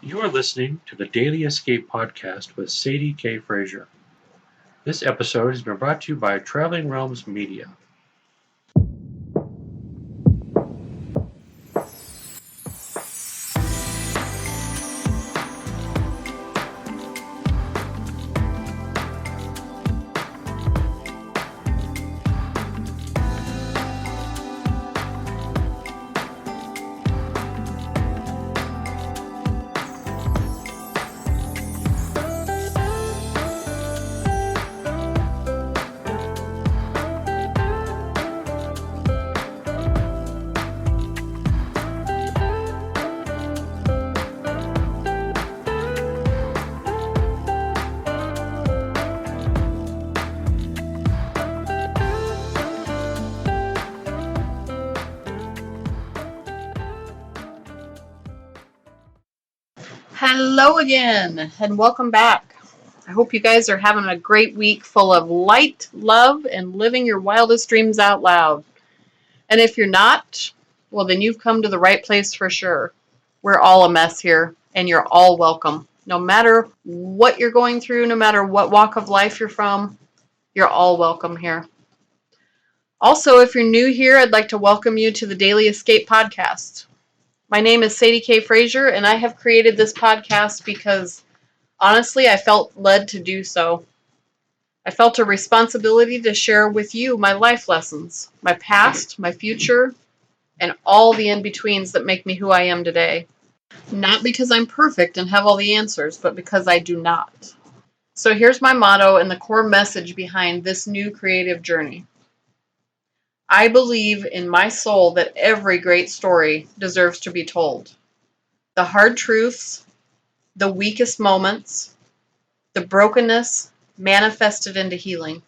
You are listening to the Daily Escape Podcast with Sadie K. Frazier. This episode has been brought to you by Traveling Realms Media. Hello again, and welcome back. I hope you guys are having a great week full of light, love, and living your wildest dreams out loud. And if you're not, well, then you've come to the right place for sure. We're all a mess here, and you're all welcome. No matter what you're going through, no matter what walk of life you're from, you're all welcome here. Also, if you're new here, I'd like to welcome you to the Daily Escape Podcast. My name is Sadie K. Frazier, and I have created this podcast because, honestly, I felt led to do so. I felt a responsibility to share with you my life lessons, my past, my future, and all the in-betweens that make me who I am today. Not because I'm perfect and have all the answers, but because I do not. So here's my motto and the core message behind this new creative journey. I believe in my soul that every great story deserves to be told. The hard truths, the weakest moments, the brokenness manifested into healing.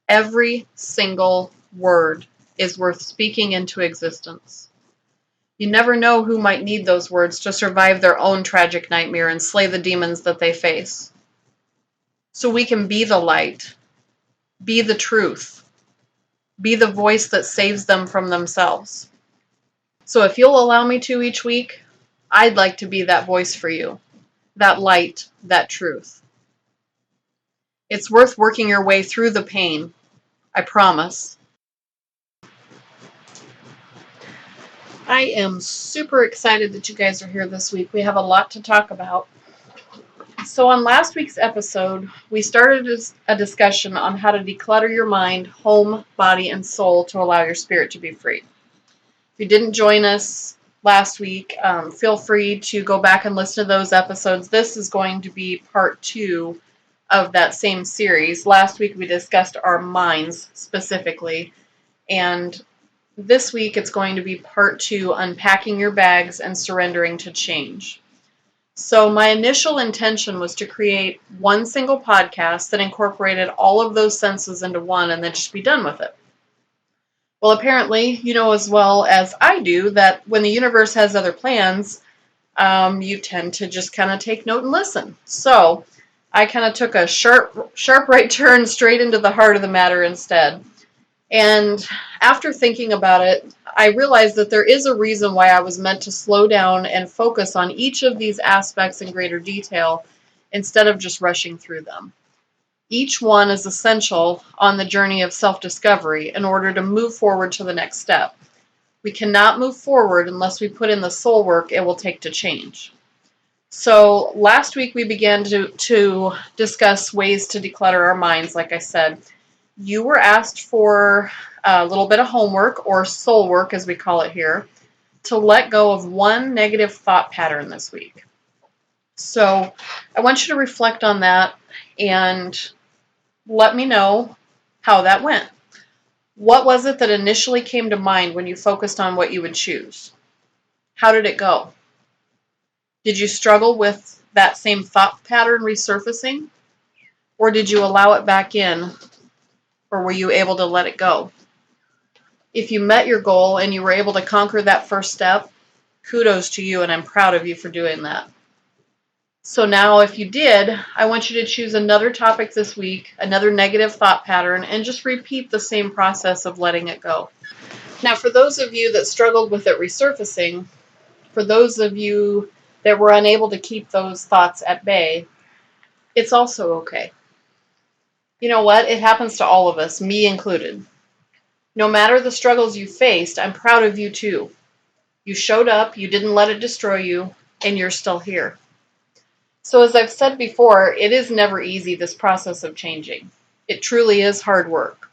Every single word is worth speaking into existence. You never know who might need those words to survive their own tragic nightmare and slay the demons that they face. So we can be the light, be the truth, be the voice that saves them from themselves. So if you'll allow me to each week, I'd like to be that voice for you, that light, that truth. It's worth working your way through the pain, I promise. I am super excited that you guys are here this week. We have a lot to talk about. So on last week's episode, we started a discussion on how to declutter your mind, home, body, and soul to allow your spirit to be free. If you didn't join us last week, feel free to go back and listen to those episodes. This is going to be part 2 of that same series. Last week we discussed our minds specifically, and this week it's going to be part 2, unpacking your bags and surrendering to change. So my initial intention was to create one single podcast that incorporated all of those senses into one and then just be done with it. Well, apparently, you know as well as I do that when the universe has other plans, you tend to just kind of take note and listen. So I kind of took a sharp right turn straight into the heart of the matter instead. And after thinking about it, I realized that there is a reason why I was meant to slow down and focus on each of these aspects in greater detail instead of just rushing through them. Each one is essential on the journey of self-discovery in order to move forward to the next step. We cannot move forward unless we put in the soul work it will take to change. So last week we began to discuss ways to declutter our minds, like I said. You were asked for a little bit of homework, or soul work as we call it here, to let go of one negative thought pattern this week. So I want you to reflect on that and let me know how that went. What was it that initially came to mind when you focused on what you would choose? How did it go? Did you struggle with that same thought pattern resurfacing? Or did you allow it back in? Or were you able to let it go? If you met your goal and you were able to conquer that first step, kudos to you, and I'm proud of you for doing that. So now if you did, I want you to choose another topic this week, another negative thought pattern, and just repeat the same process of letting it go. Now, for those of you that struggled with it resurfacing, for those of you that we're unable to keep those thoughts at bay, it's also okay. You know what? It happens to all of us, me included. No matter the struggles you faced, I'm proud of you too. You showed up, you didn't let it destroy you, and you're still here. So, as I've said before, it is never easy, this process of changing. It truly is hard work.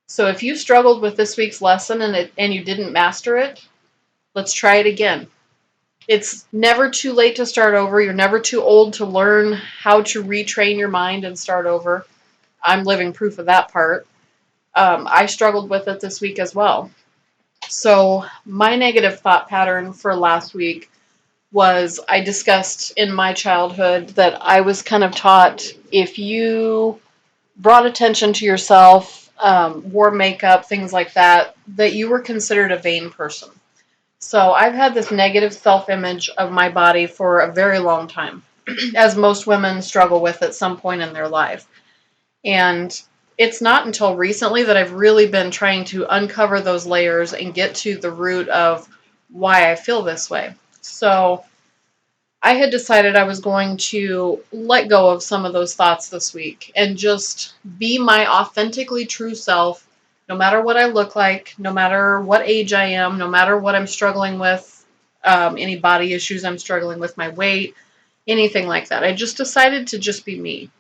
So, if you struggled with this week's lesson and you didn't master it, let's try it again. It's never too late to start over. You're never too old to learn how to retrain your mind and start over. I'm living proof of that part. I struggled with it this week as well. So, my negative thought pattern for last week was, I discussed in my childhood that I was kind of taught, if you brought attention to yourself, wore makeup, things like that, that you were considered a vain person. So I've had this negative self-image of my body for a very long time, as most women struggle with at some point in their life. And it's not until recently that I've really been trying to uncover those layers and get to the root of why I feel this way. So I had decided I was going to let go of some of those thoughts this week and just be my authentically true self, no matter what I look like, no matter what age I am, no matter what I'm struggling with, any body issues I'm struggling with, my weight, anything like that. I just decided to just be me.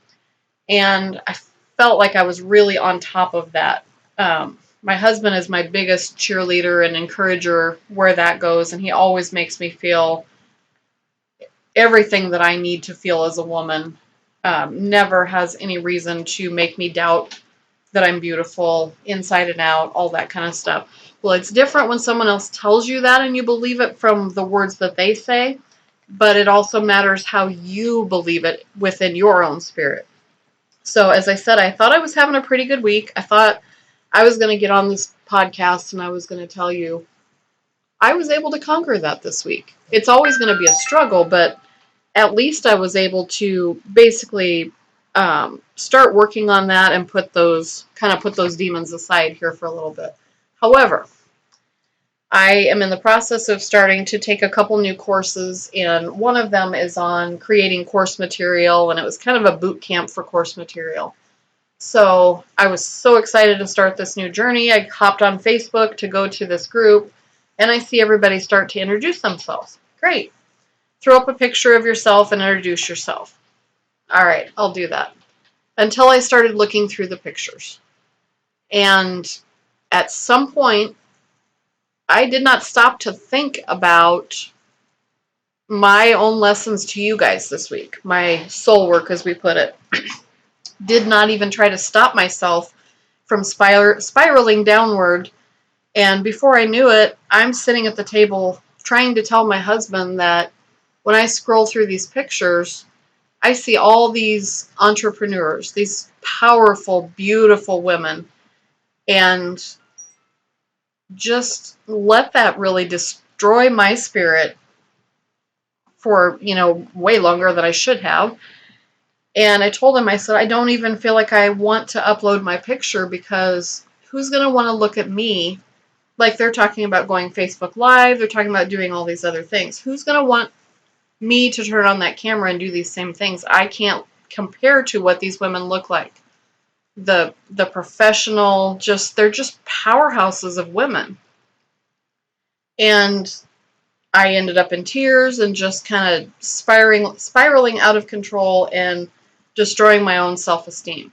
And I felt like I was really on top of that. My husband is my biggest cheerleader and encourager where that goes, and he always makes me feel everything that I need to feel as a woman. Never has any reason to make me doubt that I'm beautiful inside and out, all that kind of stuff. Well, it's different when someone else tells you that and you believe it from the words that they say, but it also matters how you believe it within your own spirit. So, as I said, I thought I was having a pretty good week. I thought I was going to get on this podcast and I was going to tell you I was able to conquer that this week. It's always going to be a struggle, but at least I was able to basically start working on that and put those demons aside here for a little bit. However, I am in the process of starting to take a couple new courses, and one of them is on creating course material, and it was kind of a boot camp for course material. So I was so excited to start this new journey. I hopped on Facebook to go to this group, and I see everybody start to introduce themselves. Great. Throw up a picture of yourself and introduce yourself. All right, I'll do that. Until I started looking through the pictures. And at some point, I did not stop to think about my own lessons to you guys this week. My soul work, as we put it. Did not even try to stop myself from spiraling downward. And before I knew it, I'm sitting at the table trying to tell my husband that when I scroll through these pictures, I see all these entrepreneurs, these powerful, beautiful women, and just let that really destroy my spirit for, way longer than I should have. And I told him, I said, I don't even feel like I want to upload my picture because who's going to want to look at me? Like, they're talking about going Facebook Live, they're talking about doing all these other things. Who's going to want me to turn on that camera and do these same things? I can't compare to what these women look like. The professional, they're just powerhouses of women. And I ended up in tears and just kind of spiraling out of control and destroying my own self-esteem.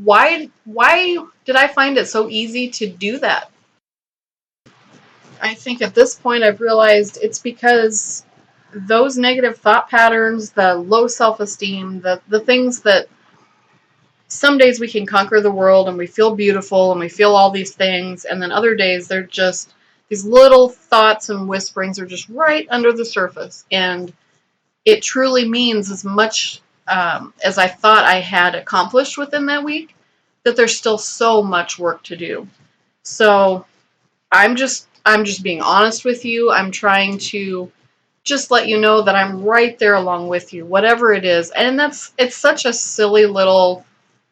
Why did I find it so easy to do that? I think at this point I've realized it's because those negative thought patterns, the low self-esteem, the things that some days we can conquer the world and we feel beautiful and we feel all these things, and then other days they're just these little thoughts and whisperings are just right under the surface, and it truly means as much as I thought I had accomplished within that week, that there's still so much work to do. So I'm just being honest with you. I'm trying to just let you know that I'm right there along with you, whatever it is. And it's such a silly little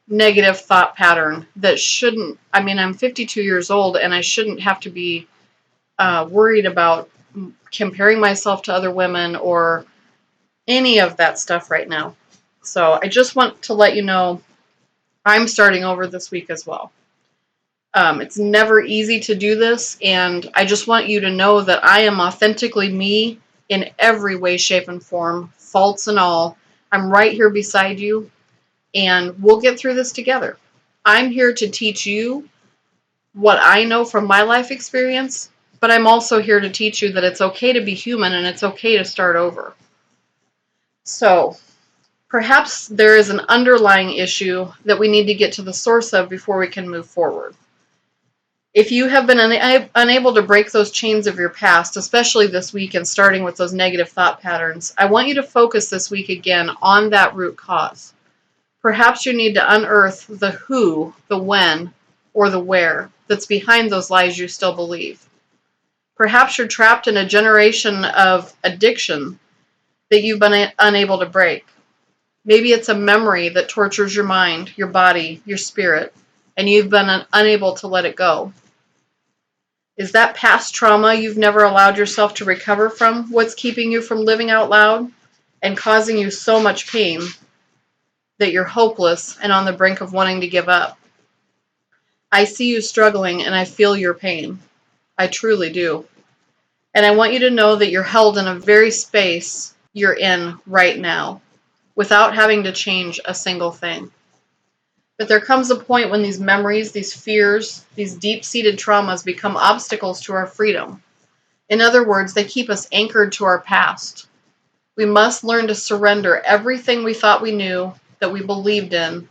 negative thought pattern that shouldn't, I'm 52 years old and I shouldn't have to be worried about comparing myself to other women or any of that stuff right now. So I just want to let you know I'm starting over this week as well. It's never easy to do this, and I just want you to know that I am authentically me in every way, shape, and form, faults and all. I'm right here beside you, and we'll get through this together. I'm here to teach you what I know from my life experience, but I'm also here to teach you that it's okay to be human and it's okay to start over. So, perhaps there is an underlying issue that we need to get to the source of before we can move forward. If you have been unable to break those chains of your past, especially this week and starting with those negative thought patterns, I want you to focus this week again on that root cause. Perhaps you need to unearth the who, the when, or the where that's behind those lies you still believe. Perhaps you're trapped in a generation of addiction that you've been unable to break. Maybe it's a memory that tortures your mind, your body, your spirit, and you've been unable to let it go. Is that past trauma you've never allowed yourself to recover from what's keeping you from living out loud and causing you so much pain that you're hopeless and on the brink of wanting to give up? I see you struggling and I feel your pain. I truly do. And I want you to know that you're held in a very space you're in right now without having to change a single thing. But there comes a point when these memories, these fears, these deep-seated traumas become obstacles to our freedom. In other words, they keep us anchored to our past. We must learn to surrender everything we thought we knew, that we believed in,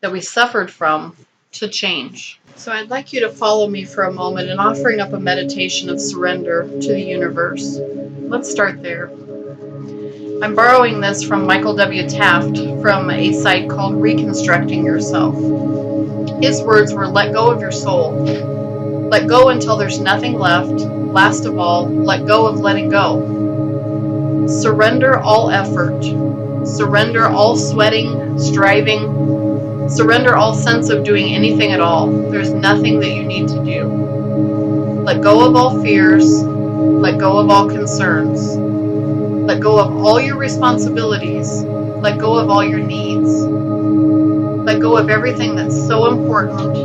that we suffered from, to change. So I'd like you to follow me for a moment in offering up a meditation of surrender to the universe. Let's start there. I'm borrowing this from Michael W. Taft from a site called Reconstructing Yourself. His words were, let go of your soul. Let go until there's nothing left. Last of all, let go of letting go. Surrender all effort. Surrender all sweating, striving. Surrender all sense of doing anything at all. There's nothing that you need to do. Let go of all fears. Let go of all concerns. Let go of all your responsibilities. Let go of all your needs. Let go of everything that's so important.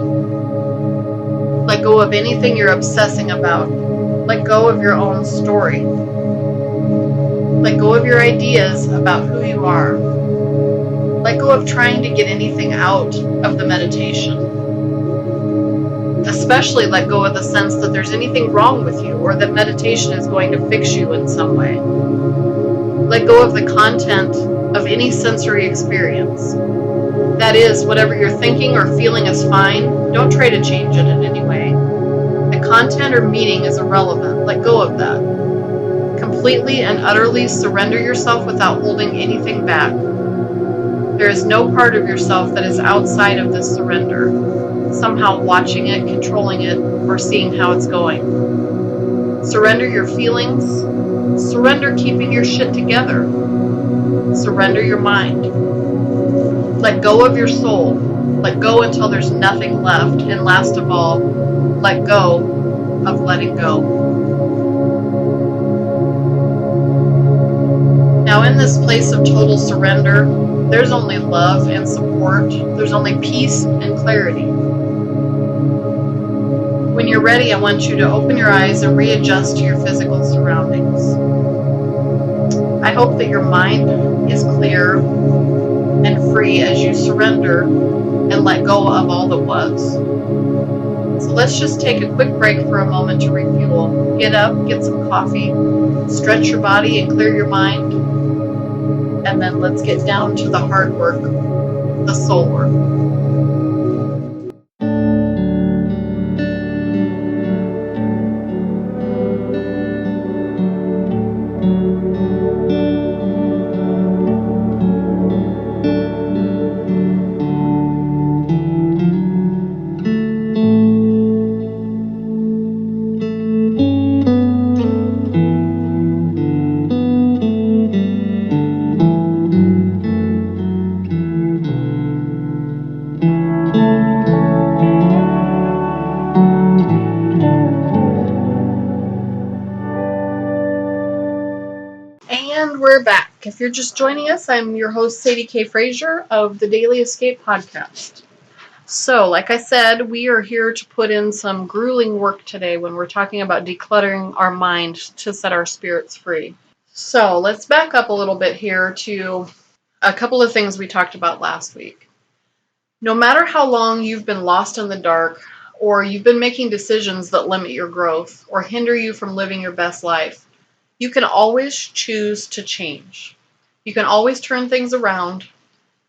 Let go of anything you're obsessing about. Let go of your own story. Let go of your ideas about who you are. Let go of trying to get anything out of the meditation. Especially let go of the sense that there's anything wrong with you or that meditation is going to fix you in some way. Let go of the content of any sensory experience. That is, whatever you're thinking or feeling is fine. Don't try to change it in any way. The content or meaning is irrelevant. Let go of that. Completely and utterly surrender yourself without holding anything back. There is no part of yourself that is outside of this surrender, somehow watching it, controlling it, or seeing how it's going. Surrender your feelings. Surrender keeping your shit together. Surrender your mind. Let go of your soul. Let go until there's nothing left. And last of all, let go of letting go. Now, in this place of total surrender, there's only love and support. There's only peace and clarity. When you're ready, I want you to open your eyes and readjust to your physical surroundings. I hope that your mind is clear and free as you surrender and let go of all that was. So let's just take a quick break for a moment to refuel. Get up, get some coffee, stretch your body and clear your mind, and then let's get down to the hard work, the soul work. If you're just joining us, I'm your host, Sadie K. Frazier of the Daily Escape podcast. So, like I said, we are here to put in some grueling work today when we're talking about decluttering our mind to set our spirits free. So, let's back up a little bit here to a couple of things we talked about last week. No matter how long you've been lost in the dark, or you've been making decisions that limit your growth or hinder you from living your best life, you can always choose to change. You can always turn things around.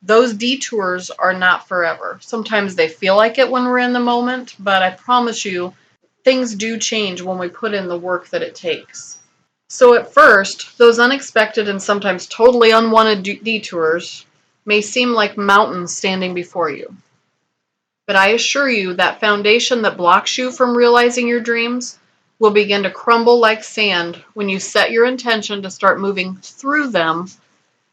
Those detours are not forever. Sometimes they feel like it when we're in the moment, but I promise you, things do change when we put in the work that it takes. So at first, those unexpected and sometimes totally unwanted detours may seem like mountains standing before you. But I assure you that foundation that blocks you from realizing your dreams will begin to crumble like sand when you set your intention to start moving through them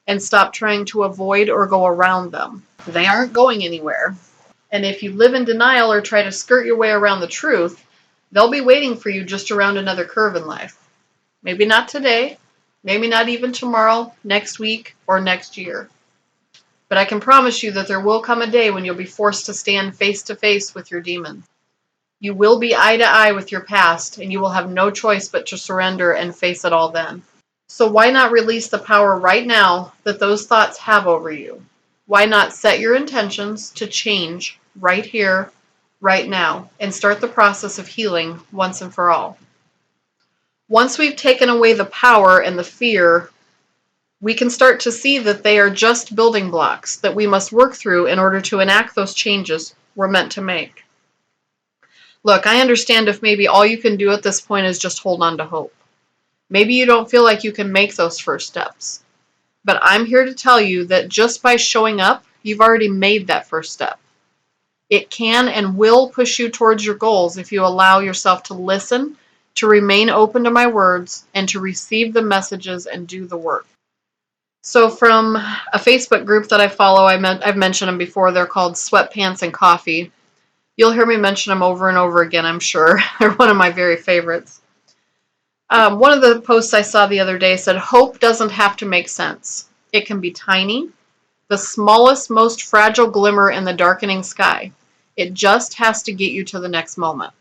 and stop trying to avoid or go around them. They aren't going anywhere. And if you live in denial or try to skirt your way around the truth, they'll be waiting for you just around another curve in life. Maybe not today, maybe not even tomorrow, next week, or next year. But I can promise you that there will come a day when you'll be forced to stand face to face with your demons. You will be eye to eye with your past, and you will have no choice but to surrender and face it all then. So why not release the power right now that those thoughts have over you? Why not set your intentions to change right here, right now, and start the process of healing once and for all? Once we've taken away the power and the fear, we can start to see that they are just building blocks that we must work through in order to enact those changes we're meant to make. Look, I understand if maybe all you can do at this point is just hold on to hope. Maybe you don't feel like you can make those first steps. But I'm here to tell you that just by showing up, you've already made that first step. It can and will push you towards your goals if you allow yourself to listen, to remain open to my words, and to receive the messages and do the work. So from a Facebook group that I follow, I've mentioned them before. They're called Sweatpants and Coffee. You'll hear me mention them over and over again, I'm sure. They're one of my very favorites. One of the posts I saw the other day said, hope doesn't have to make sense. It can be tiny, the smallest, most fragile glimmer in the darkening sky. It just has to get you to the next moment.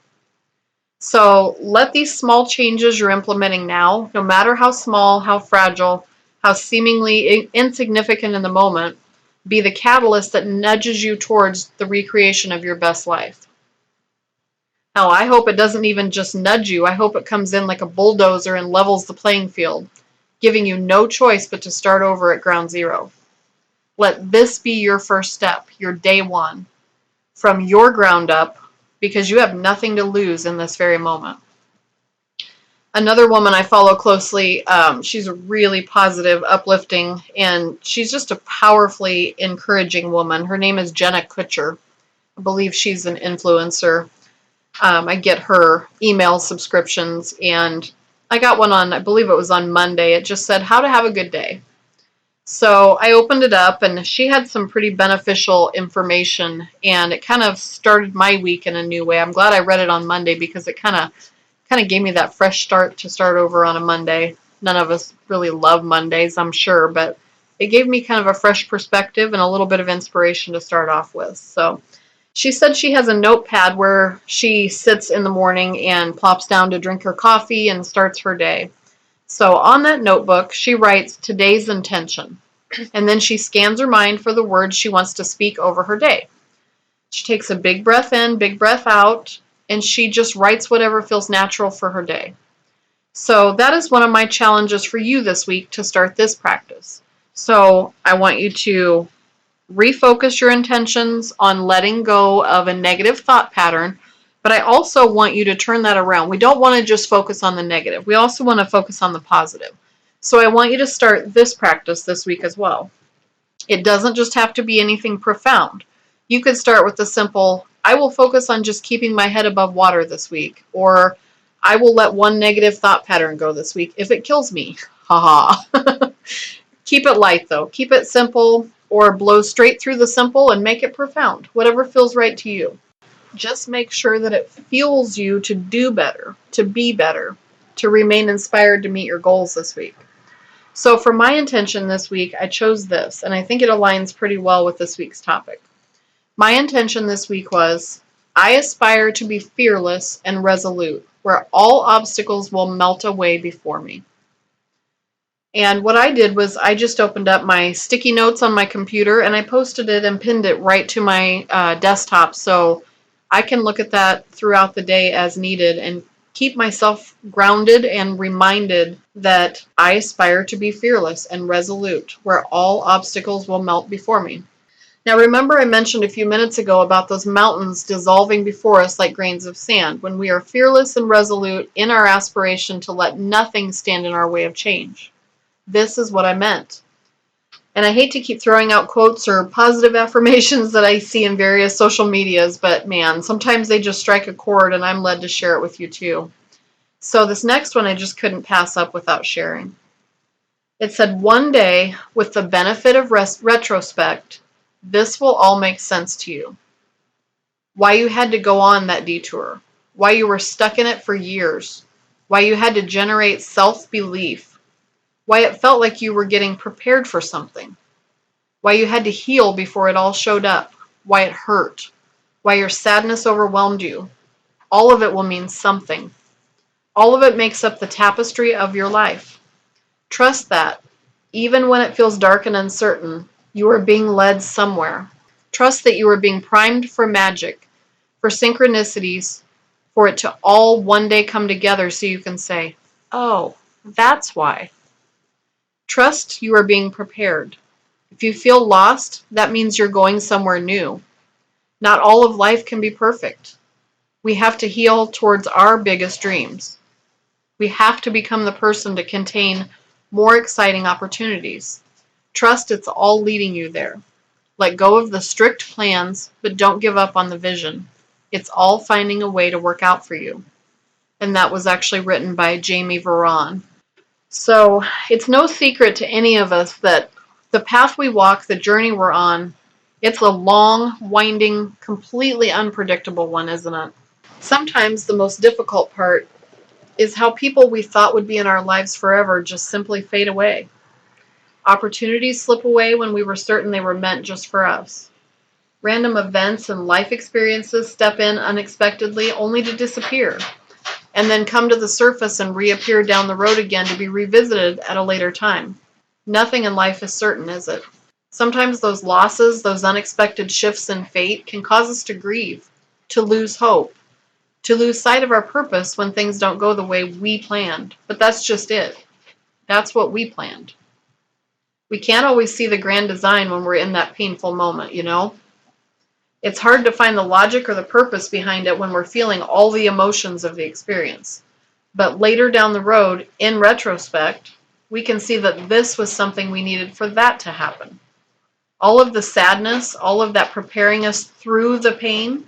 So let these small changes you're implementing now, no matter how small, how fragile, how seemingly insignificant in the moment, be the catalyst that nudges you towards the recreation of your best life. Hell, I hope it doesn't even just nudge you. I hope it comes in like a bulldozer and levels the playing field, giving you no choice but to start over at ground zero. Let this be your first step, your day one, from your ground up, because you have nothing to lose in this very moment. Another woman I follow closely, she's a really positive, uplifting, and she's just a powerfully encouraging woman. Her name is Jenna Kutcher. I believe she's an influencer. I get her email subscriptions, and I got one on, I believe it was on Monday. It just said, how to have a good day. So I opened it up, and she had some pretty beneficial information, and it kind of started my week in a new way. I'm glad I read it on Monday because it kind of gave me that fresh start to start over on a Monday. None of us really love Mondays, I'm sure, but it gave me kind of a fresh perspective and a little bit of inspiration to start off with. So she said she has a notepad where she sits in the morning and plops down to drink her coffee and starts her day. So on that notebook, she writes today's intention, and then she scans her mind for the words she wants to speak over her day. She takes a big breath in, big breath out, and she just writes whatever feels natural for her day. So that is one of my challenges for you this week to start this practice. So I want you to refocus your intentions on letting go of a negative thought pattern, but I also want you to turn that around. We don't want to just focus on the negative. We also want to focus on the positive. So I want you to start this practice this week as well. It doesn't just have to be anything profound. You could start with the simple, I will focus on just keeping my head above water this week, or I will let one negative thought pattern go this week if it kills me. Haha. Keep it light though. Keep it simple, or blow straight through the simple and make it profound. Whatever feels right to you. Just make sure that it fuels you to do better, to be better, to remain inspired to meet your goals this week. So for my intention this week, I chose this, and I think it aligns pretty well with this week's topic. My intention this week was, I aspire to be fearless and resolute, where all obstacles will melt away before me. And what I did was I just opened up my sticky notes on my computer and I posted it and pinned it right to my desktop so I can look at that throughout the day as needed and keep myself grounded and reminded that I aspire to be fearless and resolute, where all obstacles will melt before me. Now, remember I mentioned a few minutes ago about those mountains dissolving before us like grains of sand, when we are fearless and resolute in our aspiration to let nothing stand in our way of change. This is what I meant. And I hate to keep throwing out quotes or positive affirmations that I see in various social medias, but man, sometimes they just strike a chord and I'm led to share it with you too. So this next one I just couldn't pass up without sharing. It said, one day, with the benefit of retrospect, this will all make sense to you. Why you had to go on that detour. Why you were stuck in it for years. Why you had to generate self-belief. Why it felt like you were getting prepared for something. Why you had to heal before it all showed up. Why it hurt. Why your sadness overwhelmed you. All of it will mean something. All of it makes up the tapestry of your life. Trust that, even when it feels dark and uncertain, you are being led somewhere. Trust that you are being primed for magic, for synchronicities, for it to all one day come together so you can say, oh, that's why. Trust you are being prepared. If you feel lost, that means you're going somewhere new. Not all of life can be perfect. We have to heal towards our biggest dreams. We have to become the person to contain more exciting opportunities. Trust it's all leading you there. Let go of the strict plans, but don't give up on the vision. It's all finding a way to work out for you. And that was actually written by Jamie Varon. So it's no secret to any of us that the path we walk, the journey we're on, it's a long, winding, completely unpredictable one, isn't it? Sometimes the most difficult part is how people we thought would be in our lives forever just simply fade away. Opportunities slip away when we were certain they were meant just for us. Random events and life experiences step in unexpectedly only to disappear, and then come to the surface and reappear down the road again to be revisited at a later time. Nothing in life is certain, is it? Sometimes those losses, those unexpected shifts in fate can cause us to grieve, to lose hope, to lose sight of our purpose when things don't go the way we planned. But that's just it. That's what we planned. We can't always see the grand design when we're in that painful moment, you know? It's hard to find the logic or the purpose behind it when we're feeling all the emotions of the experience. But later down the road, in retrospect, we can see that this was something we needed for that to happen. All of the sadness, all of that preparing us through the pain,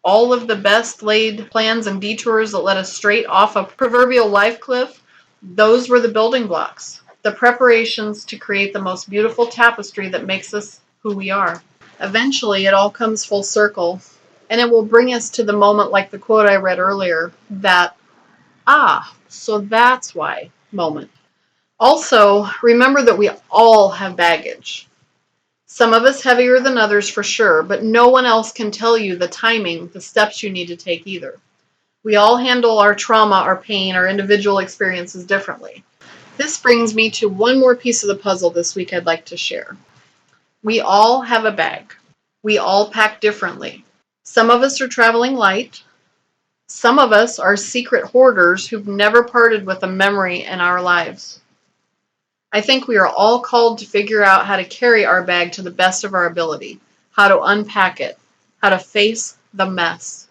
all of the best laid plans and detours that led us straight off a proverbial life cliff, those were the building blocks, the preparations to create the most beautiful tapestry that makes us who we are. Eventually, it all comes full circle, and it will bring us to the moment like the quote I read earlier, that, so that's why moment. Also, remember that we all have baggage. Some of us heavier than others for sure, but no one else can tell you the timing, the steps you need to take either. We all handle our trauma, our pain, our individual experiences differently. This brings me to one more piece of the puzzle this week I'd like to share. We all have a bag. We all pack differently. Some of us are traveling light. Some of us are secret hoarders who've never parted with a memory in our lives. I think we are all called to figure out how to carry our bag to the best of our ability, how to unpack it, how to face the mess.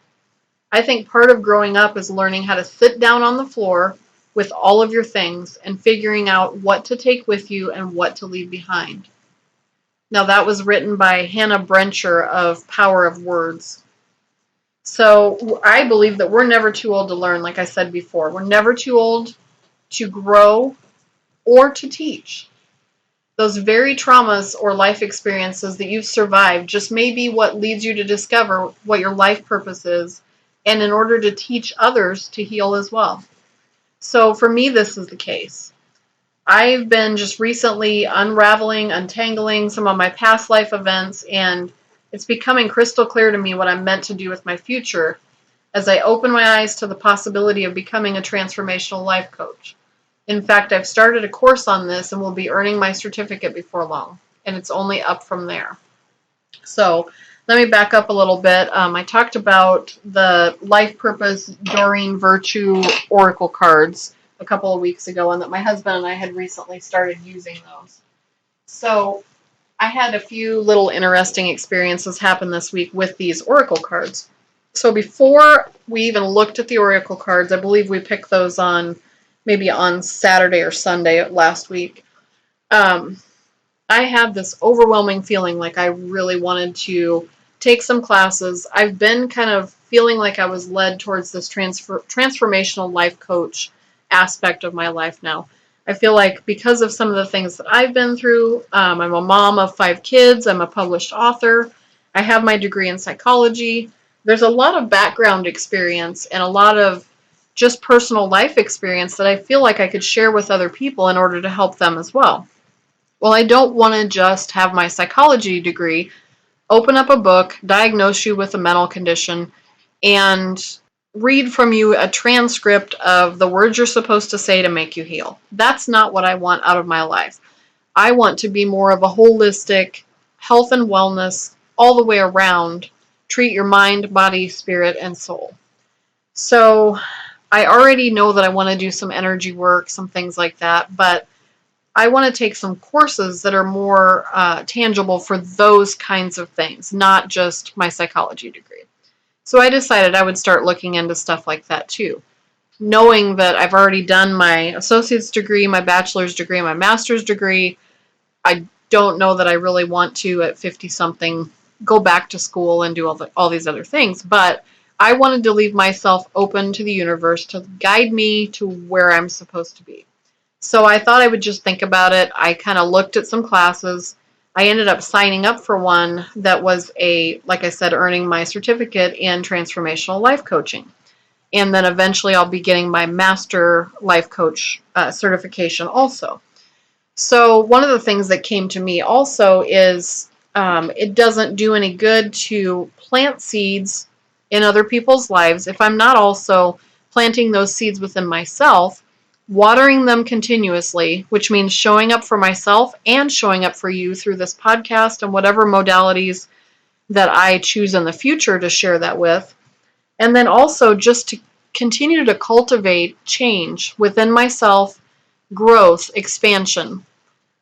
I think part of growing up is learning how to sit down on the floor with all of your things and figuring out what to take with you and what to leave behind. Now, that was written by Hannah Brencher of Power of Words. So I believe that we're never too old to learn, like I said before. We're never too old to grow or to teach. Those very traumas or life experiences that you've survived just may be what leads you to discover what your life purpose is, and in order to teach others to heal as well. So for me, this is the case. I've been just recently unraveling, untangling some of my past life events, and it's becoming crystal clear to me what I'm meant to do with my future as I open my eyes to the possibility of becoming a transformational life coach. In fact, I've started a course on this and will be earning my certificate before long, and it's only up from there. So let me back up a little bit. I talked about the Life Purpose Doreen Virtue Oracle cards a couple of weeks ago, and that my husband and I had recently started using those. So I had a few little interesting experiences happen this week with these Oracle cards. So before we even looked at the Oracle cards, I believe we picked those maybe on Saturday or Sunday last week. I had this overwhelming feeling like I really wanted to take some classes. I've been kind of feeling like I was led towards this transformational life coach aspect of my life now. I feel like because of some of the things that I've been through, I'm a mom of 5 kids, I'm a published author, I have my degree in psychology. There's a lot of background experience and a lot of just personal life experience that I feel like I could share with other people in order to help them as well. Well, I don't want to just have my psychology degree, open up a book, diagnose you with a mental condition, and read from you a transcript of the words you're supposed to say to make you heal. That's not what I want out of my life. I want to be more of a holistic health and wellness all the way around, treat your mind, body, spirit, and soul. So I already know that I want to do some energy work, some things like that, but I want to take some courses that are more tangible for those kinds of things, not just my psychology degree. So I decided I would start looking into stuff like that too. Knowing that I've already done my associate's degree, my bachelor's degree, my master's degree, I don't know that I really want to at 50 something go back to school and do all these other things, but I wanted to leave myself open to the universe to guide me to where I'm supposed to be. So I thought I would just think about it. I kind of looked at some classes. I ended up signing up for one that was like I said, earning my certificate in transformational life coaching. And then eventually I'll be getting my master life coach certification also. So one of the things that came to me also is it doesn't do any good to plant seeds in other people's lives if I'm not also planting those seeds within myself, watering them continuously, which means showing up for myself and showing up for you through this podcast and whatever modalities that I choose in the future to share that with. And then also just to continue to cultivate change within myself, growth, expansion.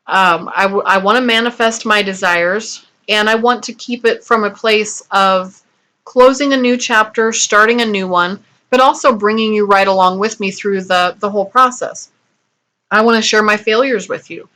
I want to manifest my desires, and I want to keep it from a place of closing a new chapter, starting a new one, but also bringing you right along with me through the whole process. I want to share my failures with you.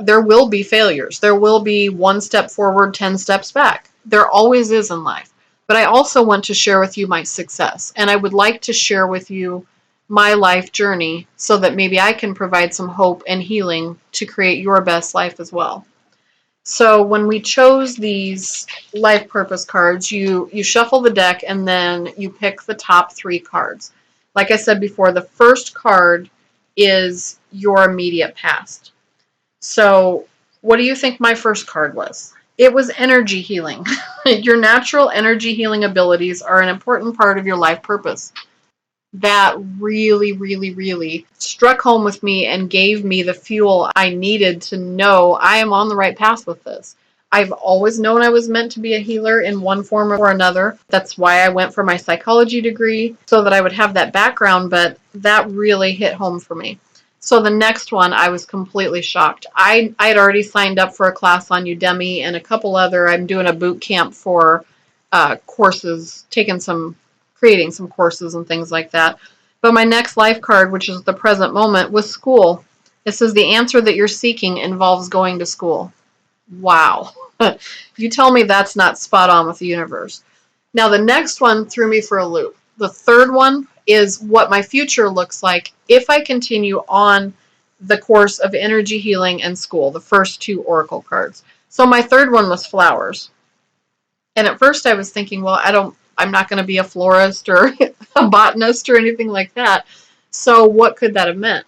There will be failures. There will be 1 step forward, 10 steps back. There always is in life. But I also want to share with you my success, and I would like to share with you my life journey so that maybe I can provide some hope and healing to create your best life as well. So when we chose these life purpose cards, you shuffle the deck and then you pick the top 3 cards. Like I said before, the first card is your immediate past. So what do you think my first card was? It was energy healing. Your natural energy healing abilities are an important part of your life purpose. That really, really, really struck home with me and gave me the fuel I needed to know I am on the right path with this. I've always known I was meant to be a healer in one form or another. That's why I went for my psychology degree, so that I would have that background, but that really hit home for me. So the next one, I was completely shocked. I had already signed up for a class on Udemy and a couple other. I'm doing a boot camp for courses, creating some courses and things like that. But my next life card, which is the present moment, was school. It says the answer that you're seeking involves going to school. Wow. You tell me that's not spot on with the universe. Now the next one threw me for a loop. The third one is what my future looks like if I continue on the course of energy healing and school, the first 2 oracle cards. So my third one was flowers. And at first I was thinking, well, I'm not going to be a florist or a botanist or anything like that. So what could that have meant?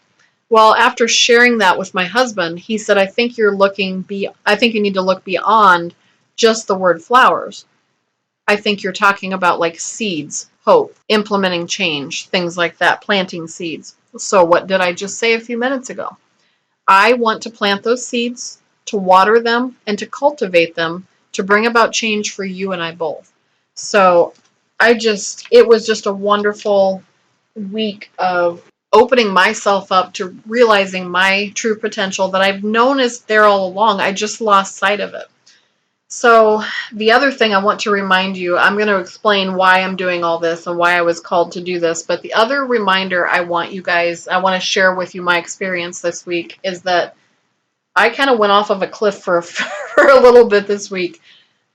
Well, after sharing that with my husband, he said, I think you need to look beyond just the word flowers. I think you're talking about like seeds, hope, implementing change, things like that, planting seeds. So what did I just say a few minutes ago? I want to plant those seeds, to water them, and to cultivate them to bring about change for you and I both. So it was just a wonderful week of opening myself up to realizing my true potential that I've known is there all along. I just lost sight of it. So, the other thing I want to remind you, I'm going to explain why I'm doing all this and why I was called to do this. But the other reminder I want to share with you my experience this week is that I kind of went off of a cliff for a little bit this week.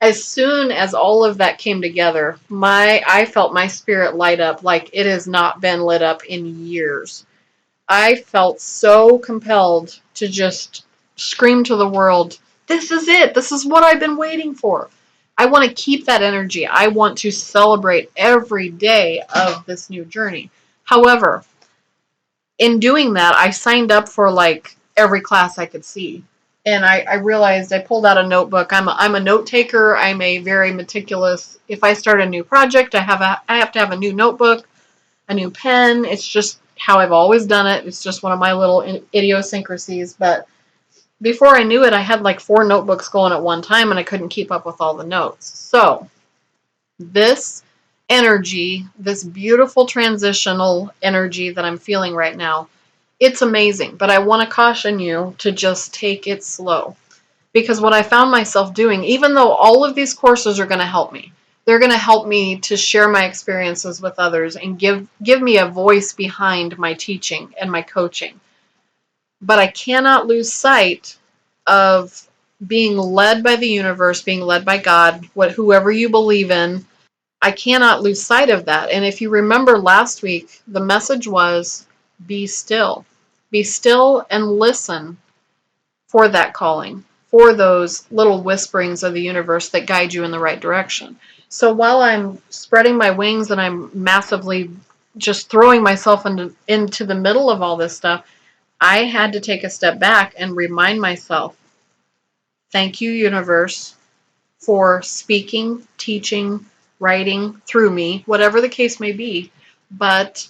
As soon as all of that came together, I felt my spirit light up like it has not been lit up in years. I felt so compelled to just scream to the world, this is it. This is what I've been waiting for. I want to keep that energy. I want to celebrate every day of this new journey. However, in doing that, I signed up for like every class I could see. And I realized I pulled out a notebook. I'm a note taker. I'm a very meticulous. If I start a new project, I have to have a new notebook, a new pen. It's just how I've always done it. It's just one of my little idiosyncrasies. But before I knew it, I had like 4 notebooks going at one time and I couldn't keep up with all the notes. So this energy, this beautiful transitional energy that I'm feeling right now, it's amazing. But I want to caution you to just take it slow. Because what I found myself doing, even though all of these courses are going to help me, they're going to help me to share my experiences with others and give me a voice behind my teaching and my coaching. But I cannot lose sight of being led by the universe, being led by God, whoever you believe in. I cannot lose sight of that. And if you remember last week, the message was be still. Be still and listen for that calling, for those little whisperings of the universe that guide you in the right direction. So while I'm spreading my wings and I'm massively just throwing myself into the middle of all this stuff, I had to take a step back and remind myself, thank you, universe, for speaking, teaching, writing through me, whatever the case may be, but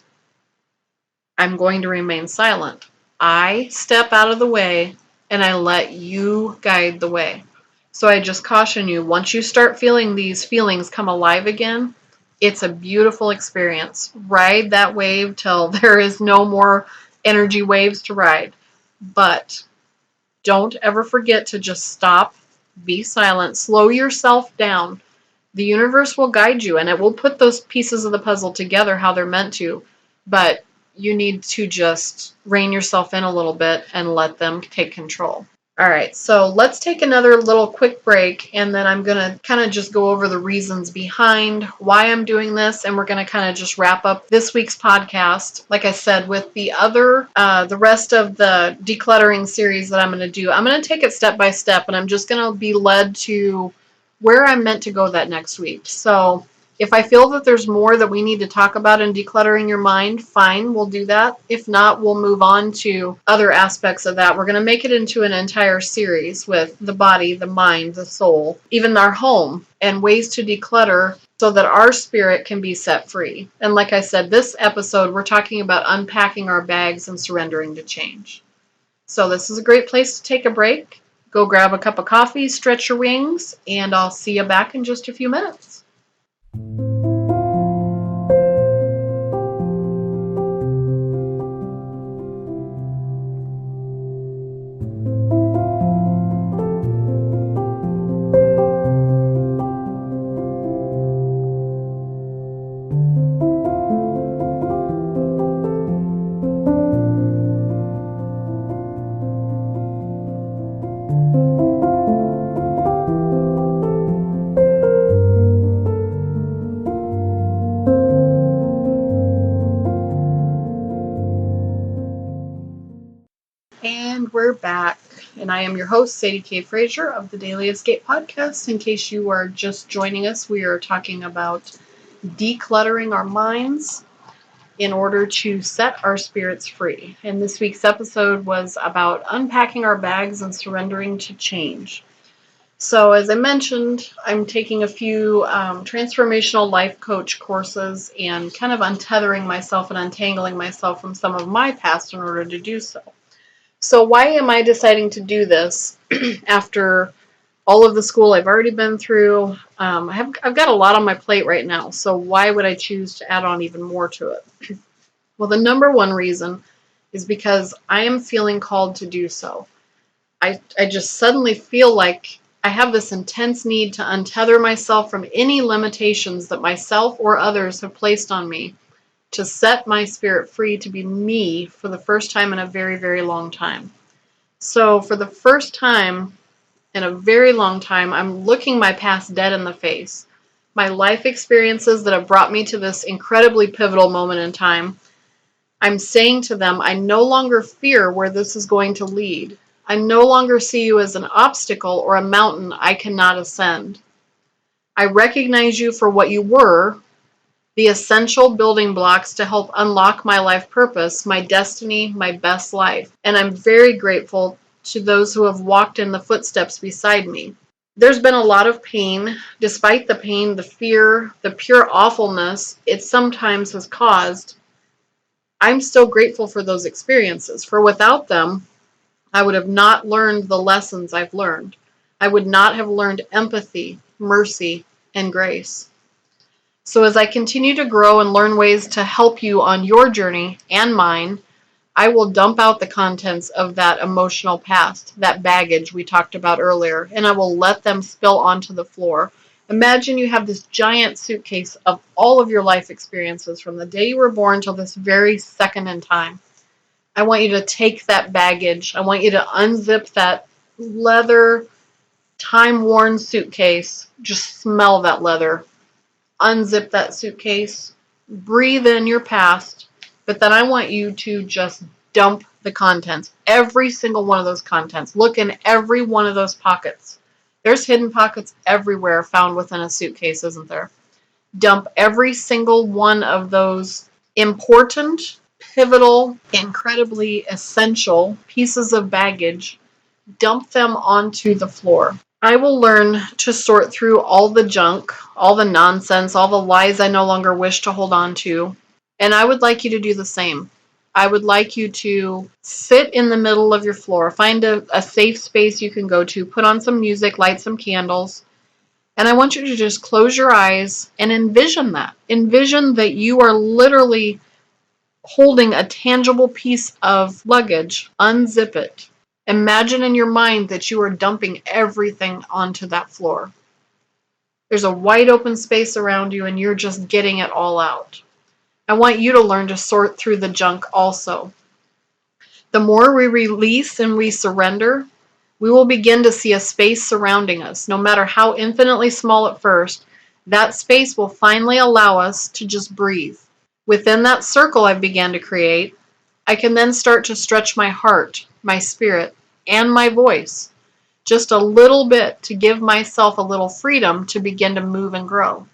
I'm going to remain silent. I step out of the way and I let you guide the way. So I just caution you, once you start feeling these feelings come alive again, it's a beautiful experience. Ride that wave till there is no more energy waves to ride. But don't ever forget to just stop, be silent, slow yourself down. The universe will guide you and it will put those pieces of the puzzle together how they're meant to. But you need to just rein yourself in a little bit and let them take control. All right, so let's take another little quick break, and then I'm going to kind of just go over the reasons behind why I'm doing this, and we're going to kind of just wrap up this week's podcast. Like I said, with the rest of the decluttering series that I'm going to do, I'm going to take it step by step, and I'm just going to be led to where I'm meant to go that next week. So if I feel that there's more that we need to talk about in decluttering your mind, fine, we'll do that. If not, we'll move on to other aspects of that. We're going to make it into an entire series with the body, the mind, the soul, even our home, and ways to declutter so that our spirit can be set free. And like I said, this episode, we're talking about unpacking our bags and surrendering to change. So this is a great place to take a break. Go grab a cup of coffee, stretch your wings, and I'll see you back in just a few minutes. And we're back. And I am your host, Sadie K. Frazier of the Daily Escape Podcast. In case you are just joining us, we are talking about decluttering our minds. in order to set our spirits free. And this week's episode was about unpacking our bags and surrendering to change. So, as I mentioned, I'm taking a few transformational life coach courses and kind of untethering myself and untangling myself from some of my past in order to do so. So, why am I deciding to do this after all of the school I've already been through? I've got a lot on my plate right now, so why would I choose to add on even more to it? Well, the number one reason is because I am feeling called to do so. I just suddenly feel like I have this intense need to untether myself from any limitations that myself or others have placed on me, to set my spirit free to be me for the first time in a very, very long time. So for the first time in a very long time, I'm looking my past dead in the face. My life experiences that have brought me to this incredibly pivotal moment in time, I'm saying to them, I no longer fear where this is going to lead. I no longer see you as an obstacle or a mountain I cannot ascend. I recognize you for what you were, the essential building blocks to help unlock my life purpose, my destiny, my best life. And I'm very grateful to those who have walked in the footsteps beside me. There's been a lot of pain. Despite the pain, the fear, the pure awfulness it sometimes has caused, I'm still grateful for those experiences. For without them, I would have not learned the lessons I've learned. I would not have learned empathy, mercy, and grace. So as I continue to grow and learn ways to help you on your journey and mine, I will dump out the contents of that emotional past, that baggage we talked about earlier, and I will let them spill onto the floor. Imagine you have this giant suitcase of all of your life experiences from the day you were born till this very second in time. I want you to take that baggage. I want you to unzip that leather, time-worn suitcase. Just smell that leather. Unzip that suitcase. Breathe in your past. But then I want you to just dump the contents. Every single one of those contents. Look in every one of those pockets. There's hidden pockets everywhere found within a suitcase, isn't there? Dump every single one of those important, pivotal, incredibly essential pieces of baggage. Dump them onto the floor. I will learn to sort through all the junk, all the nonsense, all the lies I no longer wish to hold on to. And I would like you to do the same. I would like you to sit in the middle of your floor, find a safe space you can go to, put on some music, light some candles, and I want you to just close your eyes and envision that. Envision that you are literally holding a tangible piece of luggage. Unzip it. Imagine in your mind that you are dumping everything onto that floor. There's a wide open space around you and you're just getting it all out. I want you to learn to sort through the junk also. The more we release and we surrender, we will begin to see a space surrounding us. No matter how infinitely small at first, that space will finally allow us to just breathe. Within that circle I began to create, I can then start to stretch my heart, my spirit, and my voice just a little bit to give myself a little freedom to begin to move and grow.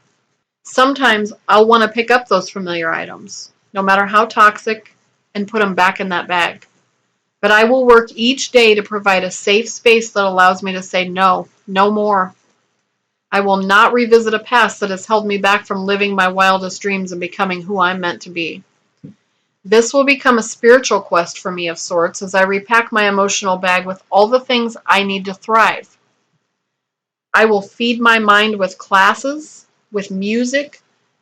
Sometimes I'll want to pick up those familiar items, no matter how toxic, and put them back in that bag. But I will work each day to provide a safe space that allows me to say no, no more. I will not revisit a past that has held me back from living my wildest dreams and becoming who I'm meant to be. This will become a spiritual quest for me of sorts as I repack my emotional bag with all the things I need to thrive. I will feed my mind with classes, with music,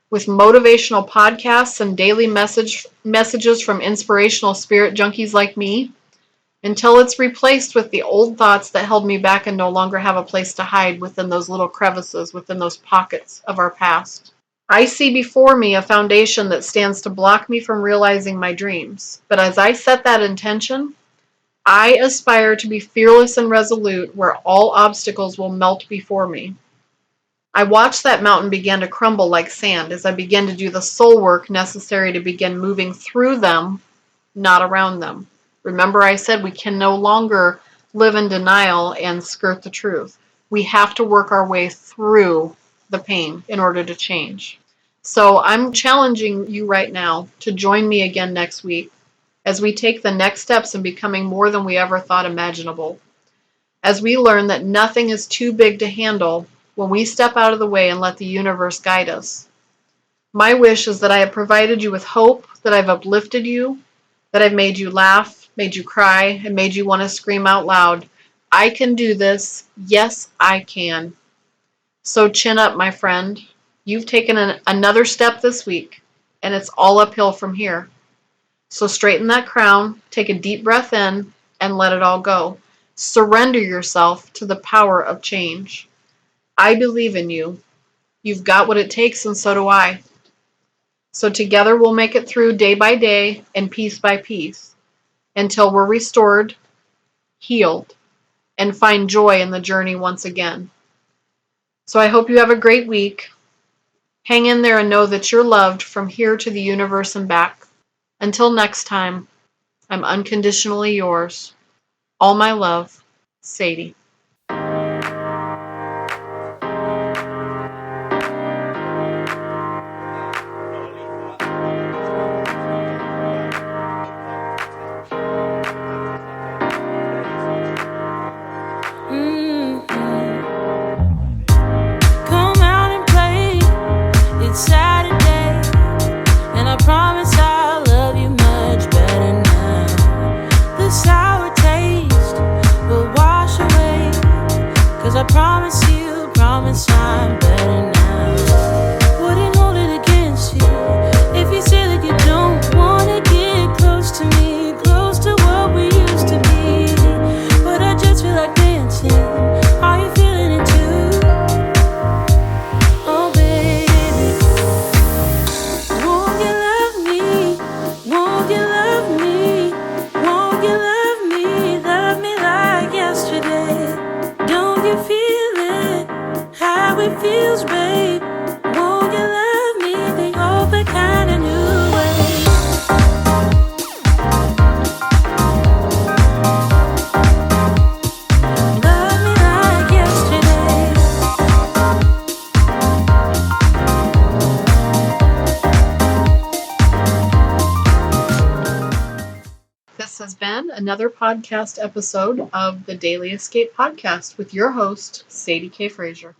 with motivational podcasts and daily messages from inspirational spirit junkies like me, until it's replaced with the old thoughts that held me back and no longer have a place to hide within those little crevices, within those pockets of our past. I see before me a foundation that stands to block me from realizing my dreams. But as I set that intention, I aspire to be fearless and resolute where all obstacles will melt before me. I watch that mountain begin to crumble like sand as I begin to do the soul work necessary to begin moving through them, not around them. Remember I said we can no longer live in denial and skirt the truth. We have to work our way through the pain in order to change. So I'm challenging you right now to join me again next week as we take the next steps in becoming more than we ever thought imaginable. As we learn that nothing is too big to handle when we step out of the way and let the universe guide us. My wish is that I have provided you with hope, that I've uplifted you, that I've made you laugh, made you cry, and made you want to scream out loud, I can do this. Yes, I can. So chin up, my friend. You've taken another step this week, and it's all uphill from here. So straighten that crown, take a deep breath in, and let it all go. Surrender yourself to the power of change. I believe in you. You've got what it takes, and so do I. So together we'll make it through day by day and piece by piece until we're restored, healed, and find joy in the journey once again. So I hope you have a great week. Hang in there and know that you're loved from here to the universe and back. Until next time, I'm unconditionally yours. All my love, Sadie. Come out and play. It's Saturday, and I promise I'll love you much better now. The sour taste will wash away, 'cause I promise I'm better now. Wouldn't hold it against you if you say that you don't wanna get close to me, close to what we used to be. But I just feel like dancing. Are you feeling it too? Oh baby, won't you love me? Won't you love me? Won't you love me? Love me like yesterday. Don't you feel it? How it feels, babe. Won't you love me the old kind of new way? Love me like yesterday. This has been another podcast episode of the Daily Escape Podcast with your host, Sadie K. Frazier.